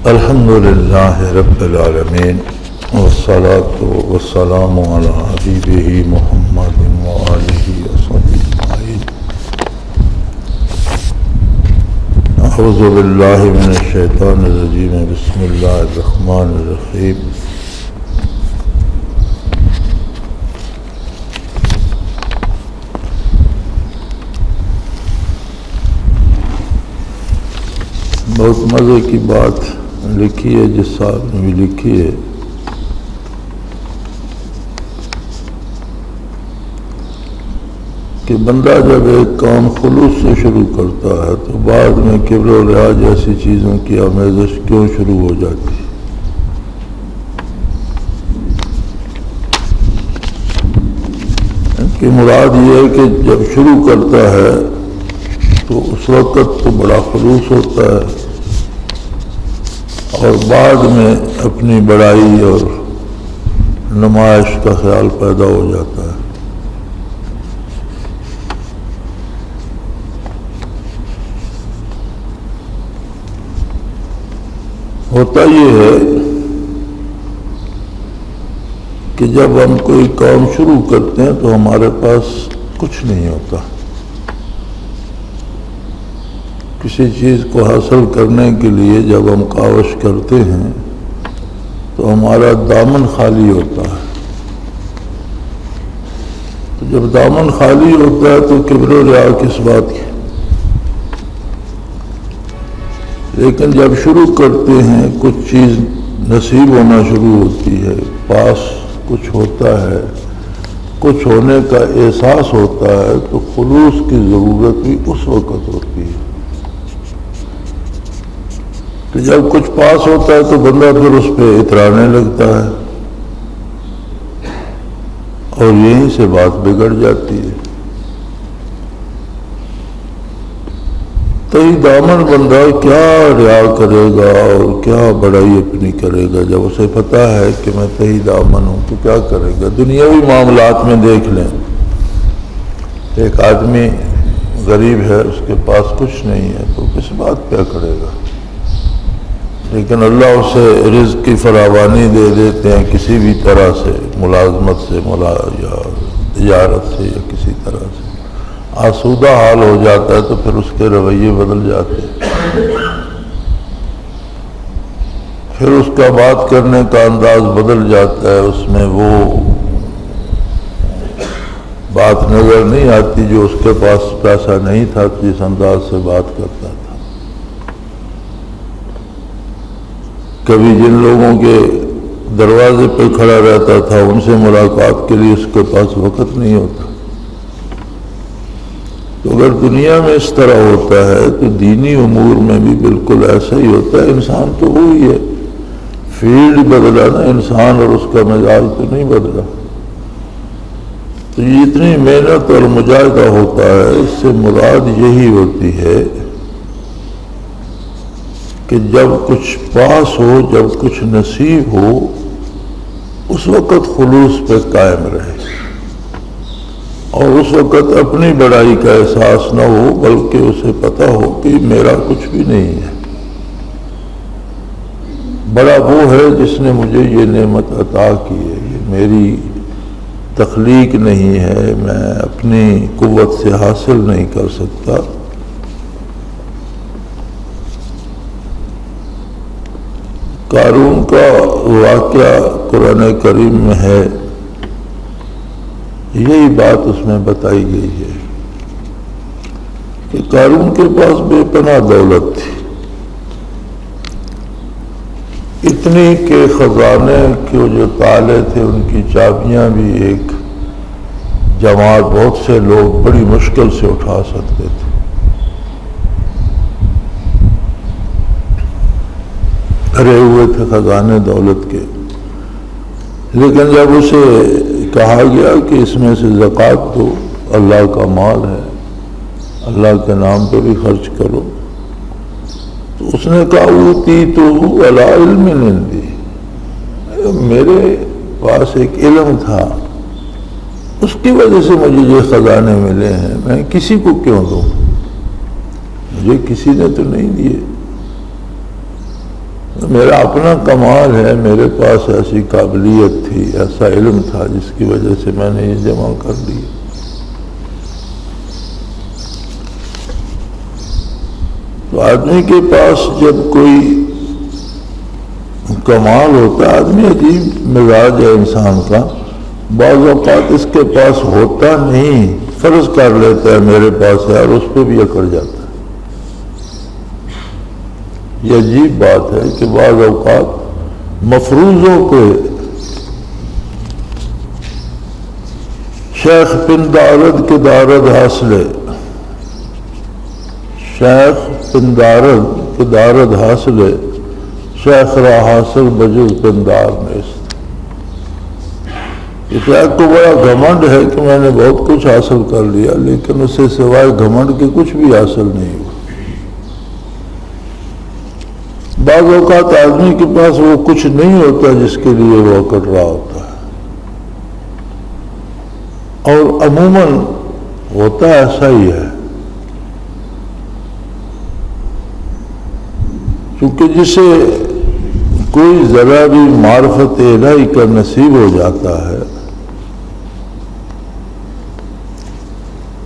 الحمد للہ رب العالمین والصلاة والسلام علی حبیبہ محمد وآلہ وصحبہ اجمعین۔ اعوذ باللہ من الشیطان الرجیم، بسم اللہ الرحمن الرحیم۔ بہت مزے کی بات لکھی ہے، جس صاحب نے بھی لکھی ہے کہ بندہ جب ایک کام خلوص سے شروع کرتا ہے تو بعد میں کبر و ریا جیسی چیزوں کی آمیزش کیوں شروع ہو جاتی ہے؟ ان کی مراد یہ ہے کہ جب شروع کرتا ہے تو اس وقت تو بڑا خلوص ہوتا ہے، اور بعد میں اپنی بڑائی اور نمائش کا خیال پیدا ہو جاتا ہے۔ ہوتا یہ ہے کہ جب ہم کوئی کام شروع کرتے ہیں تو ہمارے پاس کچھ نہیں ہوتا۔ کسی چیز کو حاصل کرنے کے لیے جب ہم کاوش کرتے ہیں تو ہمارا دامن خالی ہوتا ہے۔ تو جب دامن خالی ہوتا ہے تو کبر و ریا کس بات کی؟ لیکن جب شروع کرتے ہیں کچھ چیز نصیب ہونا شروع ہوتی ہے، پاس کچھ ہوتا ہے، کچھ ہونے کا احساس ہوتا ہے، تو خلوص کی ضرورت بھی اس وقت ہوتی ہے۔ کہ جب کچھ پاس ہوتا ہے تو بندہ پھر اس پہ اترانے لگتا ہے، اور یہیں سے بات بگڑ جاتی ہے۔ تئی دامن بندہ کیا ریا کرے گا اور کیا بڑائی اپنی کرے گا؟ جب اسے پتہ ہے کہ میں تئی دامن ہوں تو کیا کرے گا؟ دنیاوی معاملات میں دیکھ لیں، ایک آدمی غریب ہے، اس کے پاس کچھ نہیں ہے تو کس بات پہ کرے گا؟ لیکن اللہ اسے رزق کی فراوانی دے دیتے ہیں کسی بھی طرح سے، ملازمت سے یا تجارت سے یا کسی طرح سے، آسودہ حال ہو جاتا ہے تو پھر اس کے رویے بدل جاتے ہیں، پھر اس کا بات کرنے کا انداز بدل جاتا ہے، اس میں وہ بات نظر نہیں آتی جو اس کے پاس پیسہ نہیں تھا جس انداز سے بات کرتا تھا۔ کبھی جن لوگوں کے دروازے پہ کھڑا رہتا تھا ان سے ملاقات کے لیے اس کے پاس وقت نہیں ہوتا۔ تو اگر دنیا میں اس طرح ہوتا ہے تو دینی امور میں بھی بالکل ایسا ہی ہوتا ہے۔ انسان تو وہی ہے، فیلڈ بدلا نا انسان، اور اس کا مزاج تو نہیں بدلا۔ تو یہ اتنی محنت اور مجاہدہ ہوتا ہے، اس سے مراد یہی ہوتی ہے کہ جب کچھ پاس ہو، جب کچھ نصیب ہو، اس وقت خلوص پہ قائم رہے، اور اس وقت اپنی بڑائی کا احساس نہ ہو، بلکہ اسے پتہ ہو کہ میرا کچھ بھی نہیں ہے، بڑا وہ ہے جس نے مجھے یہ نعمت عطا کی ہے، یہ میری تخلیق نہیں ہے، میں اپنی قوت سے حاصل نہیں کر سکتا۔ قارون کا واقعہ قرآن کریم میں ہے، یہی بات اس میں بتائی گئی ہے کہ قارون کے پاس بے پناہ دولت تھی، اتنی کہ خزانے کے جو تالے تھے ان کی چابیاں بھی ایک جماعت، بہت سے لوگ بڑی مشکل سے اٹھا سکتے تھے۔ بھرے ہوئے تھے خزانے دولت کے، لیکن جب اسے کہا گیا کہ اس میں سے زکوٰۃ تو اللہ کا مال ہے، اللہ کے نام پہ بھی خرچ کرو، تو اس نے کہا اوتیت علی علم عندی، میرے پاس ایک علم تھا، اس کی وجہ سے مجھے یہ خزانے ملے ہیں، میں کسی کو کیوں دوں؟ مجھے کسی نے تو نہیں دیے۔ میرا اپنا کمال ہے، میرے پاس ایسی قابلیت تھی، ایسا علم تھا جس کی وجہ سے میں نے یہ جمع کر لیا۔ تو آدمی کے پاس جب کوئی کمال ہوتا ہے، آدمی عجیب مزاج ہے انسان کا، بعض اوقات اس کے پاس ہوتا نہیں، فرض کر لیتا ہے میرے پاس ہے، اور اس پہ بھی اکڑ جاتا ہے۔ یہ عجیب بات ہے کہ بعض اوقات مفروضوں پہ شیخ پندارد کے دارد حاصلے، شیخ پندارد کے دارد حاصلے، شیخ را حاصل بجز پندار نیست۔ اس شیخ کو بڑا گھمنڈ ہے کہ میں نے بہت کچھ حاصل کر لیا، لیکن اس سے سوائے گھمنڈ کے کچھ بھی حاصل نہیں ہوا۔ بعض اوقات آدمی کے پاس وہ کچھ نہیں ہوتا جس کے لیے وہ اکڑ رہا ہوتا ہے، اور عموماً ہوتا ایسا ہی ہے، کیونکہ جسے کوئی ذرا بھی معرفت الہی کا نصیب ہو جاتا ہے،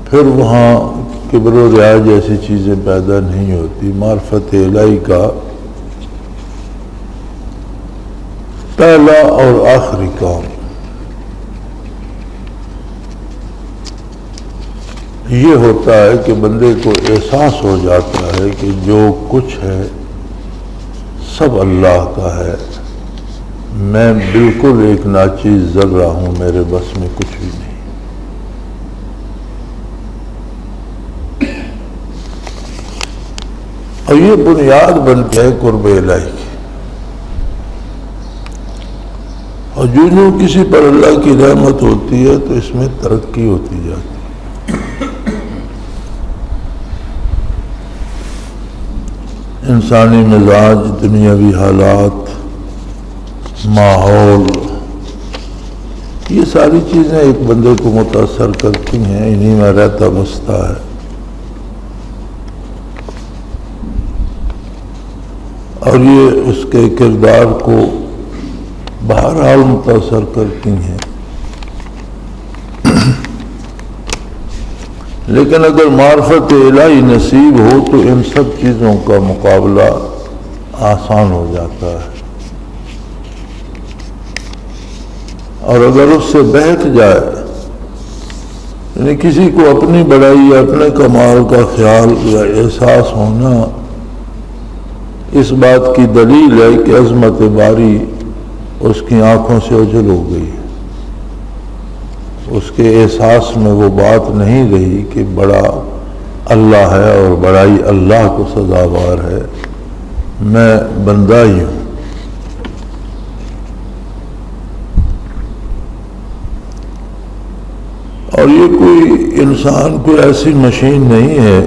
پھر وہاں کبر و ریا جیسی چیزیں پیدا نہیں ہوتی۔ معرفت الہی کا پہلا اور آخری کام یہ ہوتا ہے کہ بندے کو احساس ہو جاتا ہے کہ جو کچھ ہے سب اللہ کا ہے، میں بالکل ایک ناچیز ذرہ ہوں، میرے بس میں کچھ بھی نہیں۔ اور یہ بنیاد بنتی ہے قرب الہی کی، اور جو کسی پر اللہ کی رحمت ہوتی ہے تو اس میں ترقی ہوتی جاتی ہے۔ انسانی مزاج، دنیاوی حالات، ماحول، یہ ساری چیزیں ایک بندے کو متاثر کرتی ہیں، انہی میں رہتا بستا ہے۔ اور یہ اس کے کردار کو بہرحال متاثر کرتی ہیں، لیکن اگر معرفت الہی نصیب ہو تو ان سب چیزوں کا مقابلہ آسان ہو جاتا ہے، اور اگر اس سے بہک جائے، یعنی کسی کو اپنی بڑائی یا اپنے کمال کا خیال یا احساس ہونا، اس بات کی دلیل ہے کہ عظمت باری اس کی آنکھوں سے اوجھل ہو گئی، اس کے احساس میں وہ بات نہیں رہی کہ بڑا اللہ ہے اور بڑائی اللہ کو سزاوار ہے، میں بندہ ہی ہوں۔ اور یہ کوئی انسان کوئی ایسی مشین نہیں ہے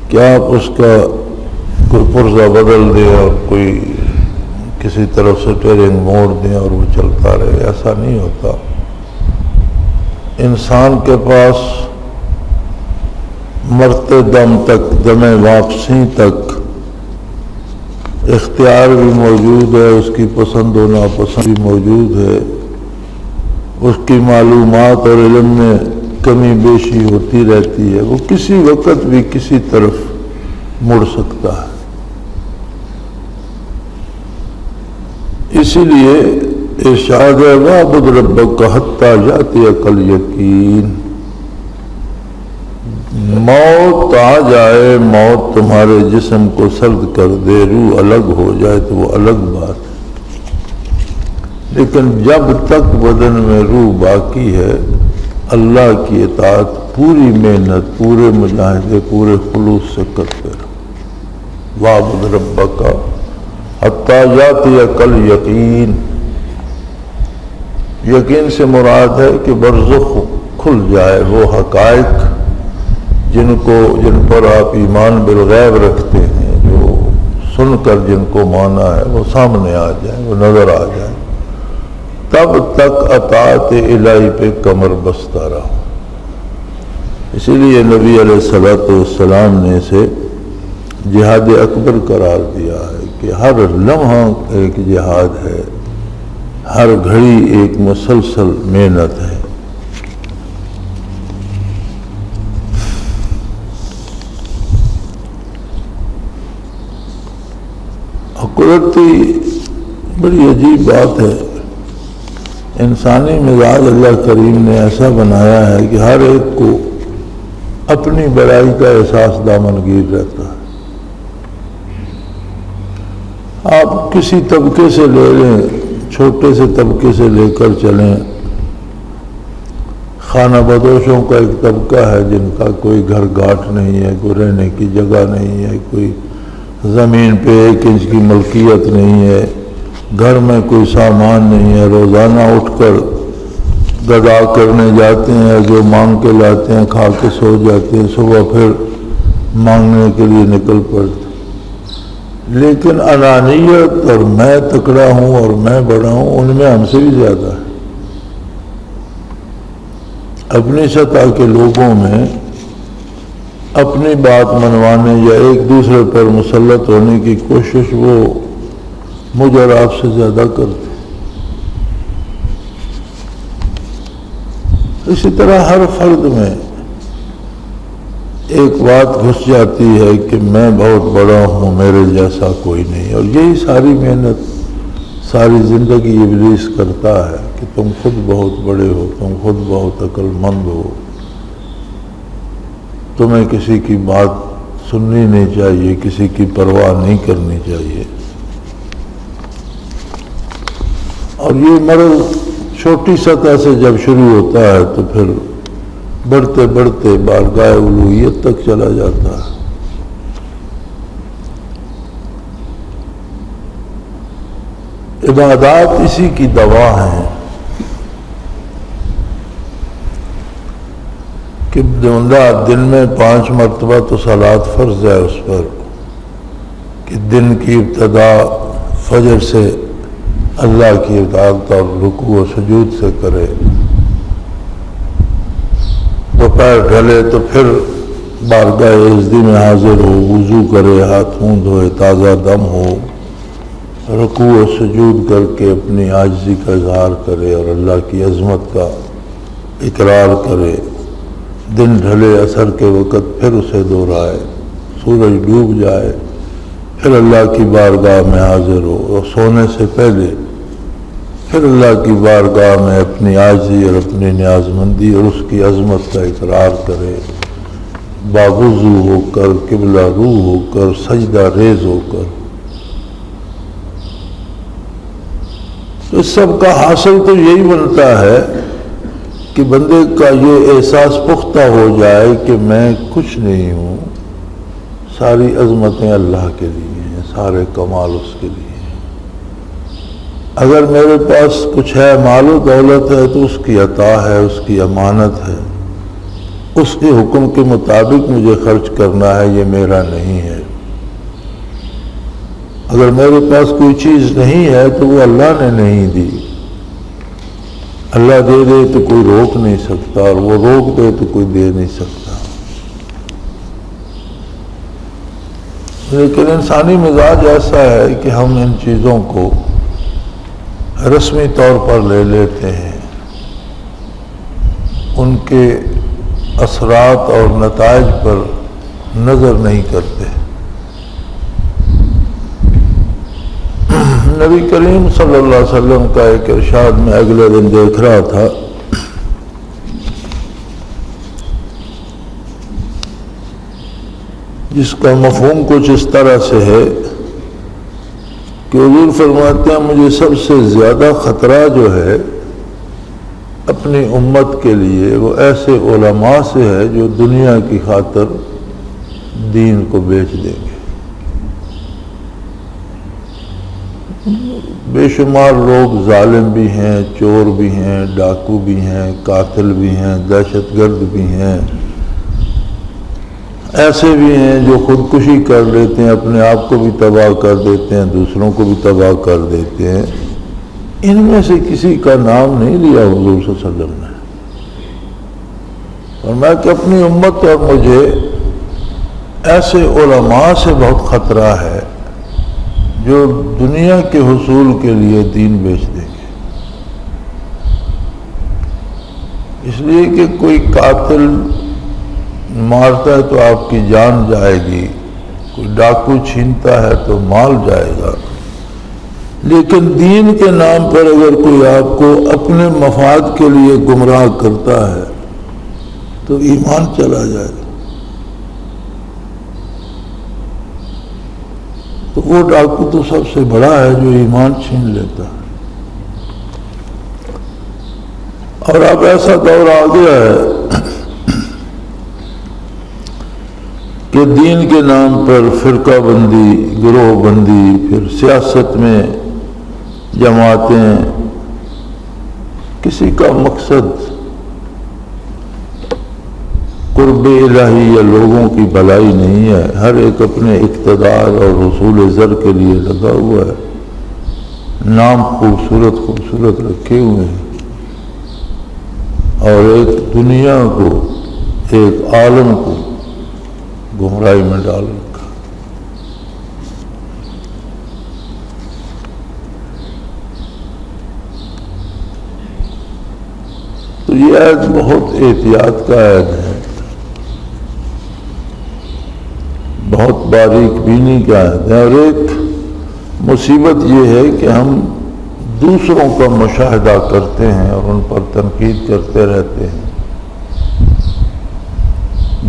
کہ آپ اس کا کوئی پرزہ بدل دیں اور کوئی کسی طرف سے ٹیرنگ موڑ دیں اور وہ چلتا رہے، ایسا نہیں ہوتا۔ انسان کے پاس مرتے دم تک، دم واپسی تک اختیار بھی موجود ہے، اس کی پسند و ناپسند بھی موجود ہے، اس کی معلومات اور علم میں کمی بیشی ہوتی رہتی ہے، وہ کسی وقت بھی کسی طرف مڑ سکتا ہے۔ اسی لیے ارشاد ہے وَاعْبُدْ رَبَّكَ حَتَّى يَأْتِيَكَ الْيَقِينُ، موت آ جائے، موت تمہارے جسم کو سرد کر دے، روح الگ ہو جائے تو وہ الگ بات ہے، لیکن جب تک بدن میں روح باقی ہے اللہ کی اطاعت پوری محنت، پورے مجاہدے، پورے خلوص سے کرتے رہو۔ وَاعْبُدْ رَبَّكَ حَتَّى يَأْتِيَكَ الْيَقِينُ، یقین سے مراد ہے کہ برزخ کھل جائے، وہ حقائق جن پر آپ ایمان بالغیب رکھتے ہیں، جو سن کر جن کو مانا ہے، وہ سامنے آ جائے، وہ نظر آ جائے، تب تک اطاعت الہی پہ کمر بستہ رہو۔ اسی لیے نبی علیہ الصلوۃ والسلام نے اسے جہاد اکبر قرار دیا ہے کہ ہر لمحہ ایک جہاد ہے، ہر گھڑی ایک مسلسل محنت ہے۔ قدرتی بڑی عجیب بات ہے، انسانی مزاج اللہ کریم نے ایسا بنایا ہے کہ ہر ایک کو اپنی بڑائی کا احساس دامنگیر رہتا ہے۔ آپ کسی طبقے سے لے لیں، چھوٹے سے طبقے سے لے کر چلیں، خانہ بدوشوں کا ایک طبقہ ہے جن کا کوئی گھر گاٹ نہیں ہے، کوئی رہنے کی جگہ نہیں ہے، کوئی زمین پہ 1 انچ کی ملکیت نہیں ہے، گھر میں کوئی سامان نہیں ہے، روزانہ اٹھ کر گدا کرنے جاتے ہیں، جو مانگ کے لاتے ہیں کھا کے سو جاتے ہیں، صبح پھر مانگنے کے لیے نکل پڑتے۔ لیکن انانیت اور میں تکڑا ہوں اور میں بڑا ہوں ان میں ہم سے بھی زیادہ ہے۔ اپنی سطح کے لوگوں میں اپنی بات منوانے یا ایک دوسرے پر مسلط ہونے کی کوشش وہ مجھ اور آپ سے زیادہ کرتے۔ اسی طرح ہر فرد میں ایک بات گھس جاتی ہے کہ میں بہت بڑا ہوں، میرے جیسا کوئی نہیں، اور یہی ساری محنت ساری زندگی ابلیس کرتا ہے کہ تم خود بہت بڑے ہو، تم خود بہت عقل مند ہو، تمہیں کسی کی بات سننی نہیں چاہیے، کسی کی پرواہ نہیں کرنی چاہیے۔ اور یہ مرض چھوٹی سطح سے جب شروع ہوتا ہے تو پھر بڑھتے بڑھتے بارگاہ الوہیت تک چلا جاتا ہے۔ عبادات اسی کی دوا ہیں کہ بندہ دن میں 5 مرتبہ تو صلوات فرض ہے اس پر، کہ دن کی ابتدا فجر سے اللہ کی اطاعت اور رکوع و سجود سے کرے، دوپہر ڈھلے تو پھر بارگاہ عزتی میں حاضر ہو، وضو کرے، ہاتھ منہ دھوئے، تازہ دم ہو، رکوع و سجود کر کے اپنی عاجزی کا اظہار کرے اور اللہ کی عظمت کا اقرار کرے، دن ڈھلے عصر کے وقت پھر اسے دہرائے، سورج ڈوب جائے پھر اللہ کی بارگاہ میں حاضر ہو، اور سونے سے پہلے پھر اللہ کی بارگاہ میں اپنی عاجزی اور اپنی نیاز مندی اور اس کی عظمت کا اقرار کرے، باوضو ہو کر، قبلہ رو ہو کر، سجدہ ریز ہو کر۔ تو اس سب کا حاصل تو یہی بنتا ہے کہ بندے کا یہ احساس پختہ ہو جائے کہ میں کچھ نہیں ہوں، ساری عظمتیں اللہ کے لیے ہیں، سارے کمال اس کے لیے ہیں۔ اگر میرے پاس کچھ ہے، مال و دولت ہے، تو اس کی عطا ہے، اس کی امانت ہے، اس کے حکم کے مطابق مجھے خرچ کرنا ہے، یہ میرا نہیں ہے۔ اگر میرے پاس کوئی چیز نہیں ہے تو وہ اللہ نے نہیں دی، اللہ دے دے تو کوئی روک نہیں سکتا، اور وہ روک دے تو کوئی دے نہیں سکتا۔ لیکن انسانی مزاج ایسا ہے کہ ہم ان چیزوں کو رسمی طور پر لے لیتے ہیں، ان کے اثرات اور نتائج پر نظر نہیں کرتے۔ نبی کریم صلی اللہ علیہ وسلم کا ایک ارشاد میں اگلے دن دیکھ رہا تھا، جس کا مفہوم کچھ اس طرح سے ہے کہ حضور فرماتے ہیں مجھے سب سے زیادہ خطرہ جو ہے اپنی امت کے لیے وہ ایسے علماء سے ہے جو دنیا کی خاطر دین کو بیچ دیں گے۔ بے شمار لوگ ظالم بھی ہیں، چور بھی ہیں، ڈاکو بھی ہیں، قاتل بھی ہیں، دہشت گرد بھی ہیں، ایسے بھی ہیں جو خودکشی کر لیتے ہیں، اپنے آپ کو بھی تباہ کر دیتے ہیں، دوسروں کو بھی تباہ کر دیتے ہیں۔ ان میں سے کسی کا نام نہیں لیا حضور صلی اللہ علیہ وسلم نے، اور میں کہ اپنی امت اور مجھے ایسے علماء سے بہت خطرہ ہے جو دنیا کے حصول کے لیے دین بیچ دیں گے. اس لیے کہ کوئی قاتل مارتا ہے تو آپ کی جان جائے گی، کوئی ڈاکو چھینتا ہے تو مال جائے گا، لیکن دین کے نام پر اگر کوئی آپ کو اپنے مفاد کے لیے گمراہ کرتا ہے تو ایمان چلا جائے گا. تو وہ ڈاکو تو سب سے بڑا ہے جو ایمان چھین لیتا ہے. اور اب ایسا دور آ گیا ہے کہ دین کے نام پر فرقہ بندی، گروہ بندی، پھر سیاست میں جماعتیں، کسی کا مقصد قرب الہی یا لوگوں کی بھلائی نہیں ہے. ہر ایک اپنے اقتدار اور حصول زر کے لیے لگا ہوا ہے. نام خوبصورت خوبصورت رکھے ہوئے ہیں اور ایک دنیا کو، ایک عالم کو گمراہی میں ڈال رکھا. تو یہ عہد بہت احتیاط کا عہد ہے، بہت باریک بینی کا عہد ہے. اور ایک مصیبت یہ ہے کہ ہم دوسروں کا مشاہدہ کرتے ہیں اور ان پر تنقید کرتے رہتے ہیں.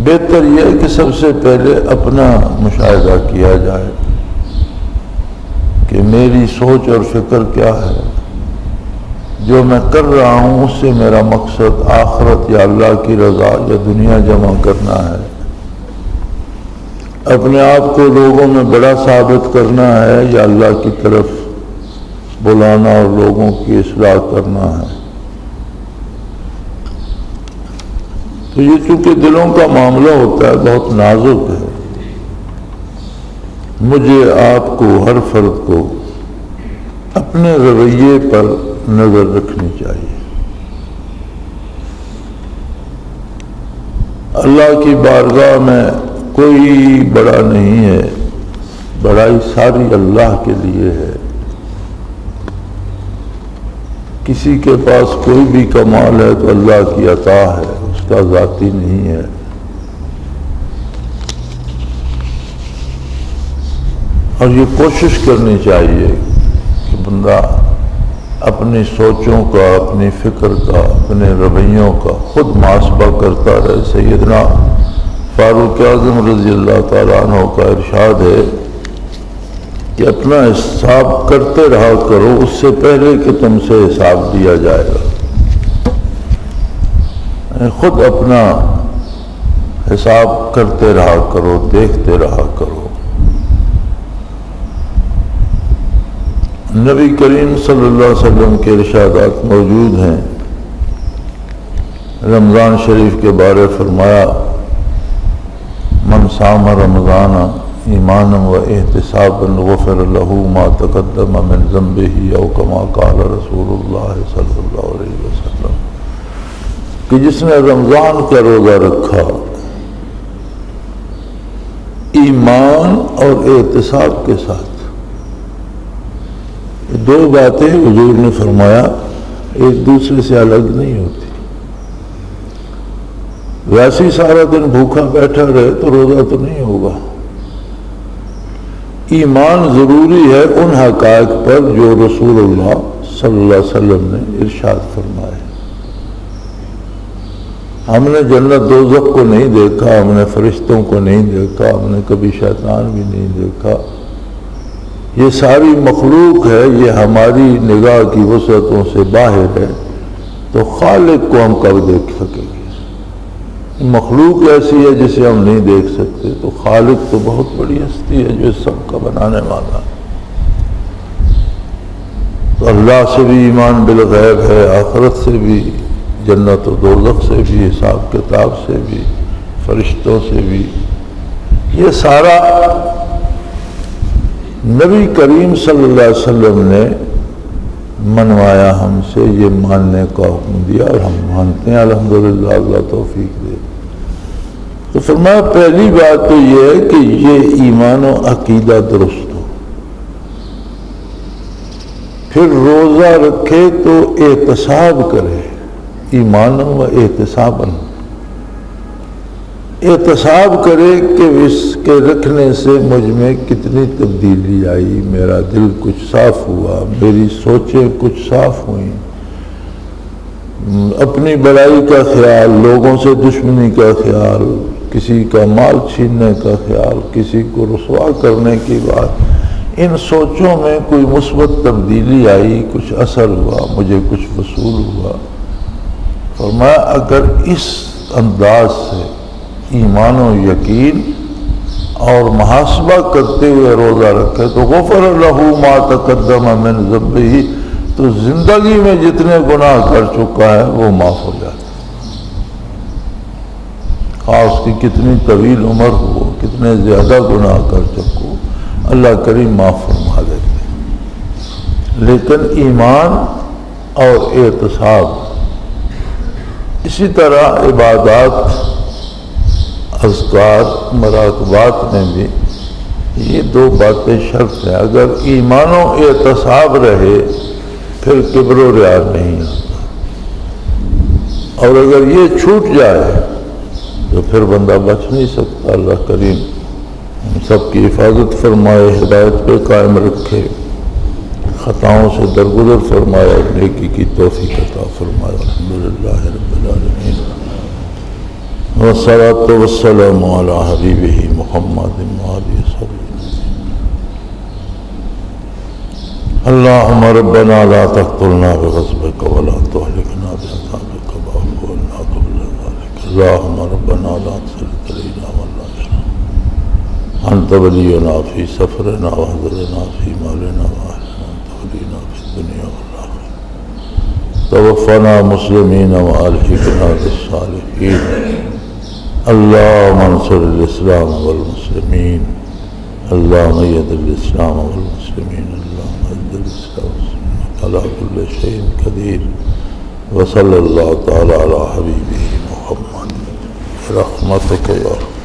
بہتر یہ ہے کہ سب سے پہلے اپنا مشاہدہ کیا جائے کہ میری سوچ اور فکر کیا ہے، جو میں کر رہا ہوں اس سے میرا مقصد آخرت یا اللہ کی رضا یا دنیا جمع کرنا ہے، اپنے آپ کو لوگوں میں بڑا ثابت کرنا ہے یا اللہ کی طرف بلانا اور لوگوں کی اصلاح کرنا ہے. تو یہ چونکہ دلوں کا معاملہ ہوتا ہے، بہت نازک ہے. مجھے آپ کو، ہر فرد کو اپنے رویے پر نظر رکھنی چاہیے. اللہ کی بارگاہ میں کوئی بڑا نہیں ہے، بڑائی ساری اللہ کے لیے ہے. کسی کے پاس کوئی بھی کمال ہے تو اللہ کی عطا ہے، اس کا ذاتی نہیں ہے. اور یہ کوشش کرنی چاہیے کہ بندہ اپنی سوچوں کا، اپنی فکر کا، اپنے رویوں کا خود محاسبہ کرتا رہے. سیدنا فاروق اعظم رضی اللہ تعالیٰ عنہ کا ارشاد ہے کہ اپنا حساب کرتے رہا کرو اس سے پہلے کہ تم سے حساب دیا جائے گا. خود اپنا حساب کرتے رہا کرو، دیکھتے رہا کرو. نبی کریم صلی اللہ علیہ وسلم کے ارشادات موجود ہیں. رمضان شریف کے بارے فرمایا، من صام رمضان ایمانا و احتسابا غفر له ما تقدم من ذنبه او كما قال رسول اللہ صلی اللہ علیہ وسلم، کہ جس نے رمضان کا روزہ رکھا ایمان اور احتساب کے ساتھ. یہ دو باتیں حضور نے فرمایا ایک دوسرے سے الگ نہیں ہوتی. ویسے ہی سارا دن بھوکا بیٹھا رہے تو روزہ تو نہیں ہوگا. ایمان ضروری ہے ان حقائق پر جو رسول اللہ صلی اللہ علیہ وسلم نے ارشاد فرمائے. ہم نے جنت دوزخ کو نہیں دیکھا، ہم نے فرشتوں کو نہیں دیکھا، ہم نے کبھی شیطان بھی نہیں دیکھا. یہ ساری مخلوق ہے، یہ ہماری نگاہ کی وسعتوں سے باہر ہے. تو خالق کو ہم کب دیکھ سکیں گے؟ مخلوق ایسی ہے جسے ہم نہیں دیکھ سکتے، تو خالق تو بہت بڑی ہستی ہے جو اس سب کا بنانے والا. تو اللہ سے بھی ایمان بالغیب ہے، آخرت سے بھی، جنت و دوزخ سے بھی، حساب کتاب سے بھی، فرشتوں سے بھی. یہ سارا نبی کریم صلی اللہ علیہ وسلم نے منوایا، ہم سے یہ ماننے کا حکم دیا اور ہم مانتے ہیں الحمدللہ. اللہ توفیق دے. تو فرمایا پہلی بات تو یہ ہے کہ یہ ایمان و عقیدہ درست ہو. پھر روزہ رکھے تو احتساب کرے، ایمان و احتساباً، احتساب کرے کہ اس کے رکھنے سے مجھ میں کتنی تبدیلی آئی، میرا دل کچھ صاف ہوا، میری سوچیں کچھ صاف ہوئیں، اپنی بڑائی کا خیال، لوگوں سے دشمنی کا خیال، کسی کا مال چھیننے کا خیال، کسی کو رسوا کرنے کی بات، ان سوچوں میں کوئی مثبت تبدیلی آئی، کچھ اثر ہوا، مجھے کچھ وصول ہوا۔ فرمایا اگر اس انداز سے ایمان و یقین اور محاسبہ کرتے ہوئے روزہ رکھے تو غفر لہ ما تقدم من ذنبہ، تو زندگی میں جتنے گناہ کر چکا ہے وہ معاف ہو جاتے، خواہ اس کی کتنی طویل عمر ہو، کتنے زیادہ گناہ کر چکو، اللہ کریم معاف فرما دیتے۔ لیکن ایمان اور احتساب، اسی طرح عبادات، اذکار، مراقبات میں بھی یہ دو باتیں شرط ہیں۔ اگر ایمان و احتساب رہے پھر کبر و ریا نہیں آتا، اور اگر یہ چھوٹ جائے تو پھر بندہ بچ نہیں سکتا۔ اللہ کریم ہم سب کی حفاظت فرمائے، ہدایت پہ قائم رکھے، خطاؤں سے درگزر فرمائے، نیکی کی توفیق عطا فرمائے۔ الحمدللہ رب العالمین، والصلاۃ والسلام علی حبیبہ محمد وآلہ وصحبہ۔ اللہم ربنا لا تقتلنا بغضبک ولا تہلکنا بعذابک واعف عنا قبل ذلک۔ اللہم ربنا لا تسلط علینا من لا يرحمنا، انت ولینا فی سفرنا وحضرنا فی مالنا واہلنا، انت ولینا فی الدنیا والآخرہ، توفنا مسلمین والحقنا بالصالحین۔ اللہم انصر الاسلام والمسلمین، اللہم اید الاسلام والمسلمین، اللہم اید الاسلام والمسلمین، علی کل شیء قدیر۔ وصلی اللہ تعالی علی حبیبہ محمد برحمتک یا رب۔